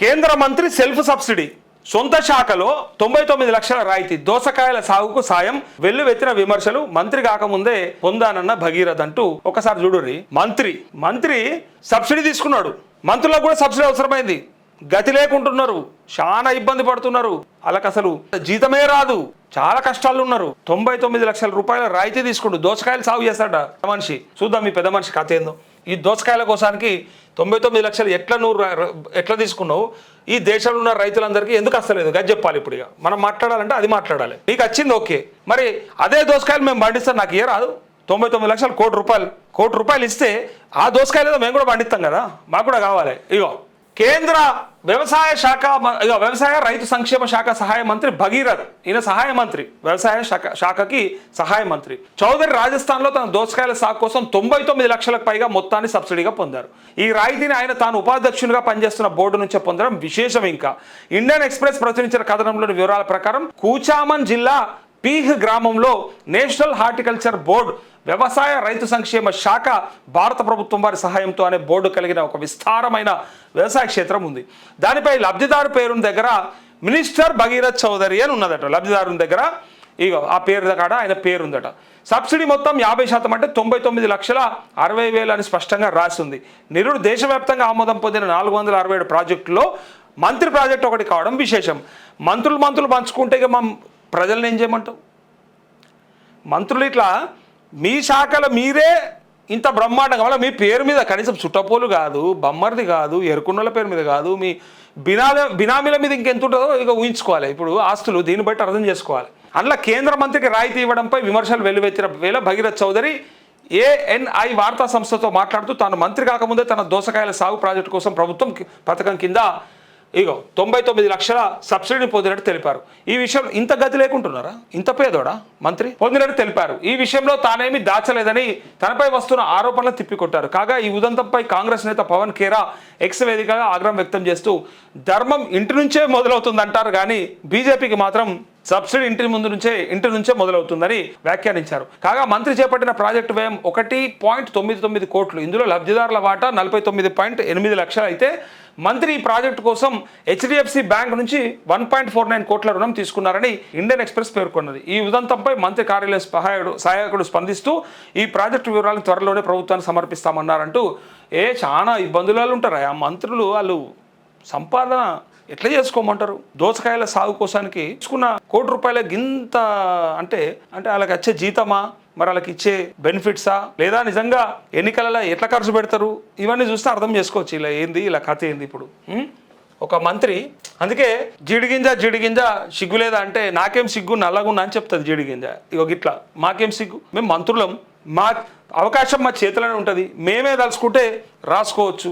కేంద్ర మంత్రి self subsidy సొంత శాఖలో 99 లక్షల రాయితీ దోసకాయల సాగుకు సాయం వెల్లువెత్తిన విమర్శలు మంత్రి కాకముందే పొందానన్న భగీరథ్ అంటూ ఒకసారి చూడుర్రి. మంత్రి సబ్సిడీ తీసుకున్నాడు. మంత్రులకు కూడా సబ్సిడీ అవసరమైంది. గతి లేకుంటున్నారు, చాలా ఇబ్బంది పడుతున్నారు. వాళ్ళకి అసలు జీతమే రాదు, చాలా కష్టాలు ఉన్నారు. 99 లక్షల రూపాయల రాయితీ తీసుకుంటూ దోసకాయలు సాగు చేస్తాడ మనిషి. చూద్దాం ఈ పెద్ద మనిషి కథ ఏందో. ఈ దోసకాయల కోసానికి 99 లక్షలు ఎట్లా తీసుకున్నావు? ఈ దేశంలో ఉన్న రైతులందరికీ ఎందుకు వస్తలేదు గది చెప్పాలి. ఇప్పుడు ఇక మనం మాట్లాడాలంటే అది మాట్లాడాలి. నీకు వచ్చింది ఓకే, మరి అదే దోసకాయలు మేము పండిస్తాం, నాకు ఏ రాదు? 99 లక్షలు, కోటి రూపాయలు ఇస్తే ఆ దోసకాయలు మేము కూడా పండిస్తాం కదా, మాకు కూడా కావాలి. ఇగో కేంద్ర వ్యవసాయ రైతు సంక్షేమ శాఖ సహాయ మంత్రి భగీరథ్, ఈయన సహాయ మంత్రి, వ్యవసాయ శాఖకి సహాయ మంత్రి చౌదరి రాజస్థాన్లో తన దోసకాయల సాగు కోసం 99 లక్షలకు పైగా మొత్తాన్ని సబ్సిడీగా పొందారు. ఈ రాయితీని ఆయన తాను ఉపాధ్యక్షునిగా పనిచేస్తున్న బోర్డు నుంచే పొందడం విశేషం. ఇంకా ఇండియన్ ఎక్స్ప్రెస్ ప్రచురించిన కథనంలోని వివరాల ప్రకారం కూచామన్ జిల్లా పీహ్ గ్రామంలో నేషనల్ హార్టికల్చర్ బోర్డు వ్యవసాయ రైతు సంక్షేమ శాఖ భారత ప్రభుత్వం వారి సహాయంతో అనే బోర్డు కలిగిన ఒక విస్తారమైన వ్యవసాయ క్షేత్రం ఉంది. దానిపై లబ్ధిదారు పేరున్న దగ్గర మినిస్టర్ భగీరథ్ చౌదరి అని ఉన్నదట. లబ్ధిదారుని దగ్గర ఇగో ఆ పేరు కాడ ఆయన పేరుందట. సబ్సిడీ మొత్తం 50% అంటే 99,60,000 అని స్పష్టంగా రాసింది. నిరుడు దేశవ్యాప్తంగా ఆమోదం పొందిన 467 ప్రాజెక్టులో మంత్రి ప్రాజెక్టు ఒకటి కావడం విశేషం. మంత్రులు పంచుకుంటే ఇక మా ప్రజల్ని ఏం చేయమంటావు? మంత్రులు ఇట్లా మీ శాఖలో మీరే ఇంత బ్రహ్మాండంగా, వల్ల మీ పేరు మీద కనీసం చుట్టపోలు కాదు, బమ్మర్ది కాదు, ఎరుకున్నల పేరు మీద కాదు, మీ బినామీల మీద ఇంకెంత ఉంటుందో ఇక ఊహించుకోవాలి. ఇప్పుడు ఆస్తులు దీన్ని బట్టి అర్థం చేసుకోవాలి. అందులో కేంద్ర మంత్రికి రాయితీ ఇవ్వడంపై విమర్శలు వెల్లువెత్తిన వేళ భగీరథ్ చౌదరి ANI వార్తా సంస్థతో మాట్లాడుతూ తాను మంత్రి కాకముందే తన దోసకాయల సాగు ప్రాజెక్టు కోసం ప్రభుత్వం పథకం కింద 99 లక్షల సబ్సిడీని పొందినట్టు తెలిపారు. ఈ విషయం ఇంత గతి లేకుంటున్నారా? ఇంత పేదోడా మంత్రి? పొందినట్టు తెలిపారు. ఈ విషయంలో తానేమీ దాచలేదని తనపై వస్తున్న ఆరోపణలు తిప్పికొట్టారు. కాగా ఈ ఉదంతంపై కాంగ్రెస్ నేత పవన్ ఖేరా ఎక్స్ వేదికగా ఆగ్రహం వ్యక్తం చేస్తూ ధర్మం ఇంటి నుంచే మొదలవుతుందంటారు కానీ బీజేపీకి మాత్రం సబ్సిడీ ఇంటి నుంచే మొదలవుతుందని వ్యాఖ్యానించారు. కాగా మంత్రి చేపట్టిన ప్రాజెక్టు వ్యయం 1.99 కోట్లు. ఇందులో లబ్ధిదారుల వాటా 49.8 లక్షలు అయితే మంత్రి ఈ ప్రాజెక్టు కోసం HDFC బ్యాంక్ నుంచి 1.49 కోట్ల రుణం తీసుకున్నారని ఇండియన్ ఎక్స్ప్రెస్ పేర్కొన్నది. ఈ ఉదంతంపై మంత్రి కార్యాలయ సహాయకుడు స్పందిస్తూ ఈ ప్రాజెక్టు వివరాలను త్వరలోనే ప్రభుత్వానికి సమర్పిస్తామన్నారంటూ చాలా ఇబ్బందులు ఉంటారు ఆ మంత్రులు. వాళ్ళు సంపాదన ఎట్లా చేసుకోమంటారు? దోసకాయల సాగు కోసానికి తీసుకున్న ₹1 గింత అంటే వాళ్ళకి వచ్చే జీతమా, మరి వాళ్ళకి ఇచ్చే బెనిఫిట్సా, లేదా నిజంగా ఎన్నికలలో ఎట్లా ఖర్చు పెడతారు? ఇవన్నీ చూస్తే అర్థం చేసుకోవచ్చు ఇలా కథ ఏంది ఇప్పుడు. ఒక మంత్రి అందుకే జిడిగింజ సిగ్గు లేదా అంటే నాకేం సిగ్గు నల్లగున్నా అని చెప్తుంది జిడిగింజ. ఇట్లా మాకేం సిగ్గు, మేము మంత్రులం, మా అవకాశం మా చేతిలోనే ఉంటుంది, మేమే తలుచుకుంటే రాసుకోవచ్చు.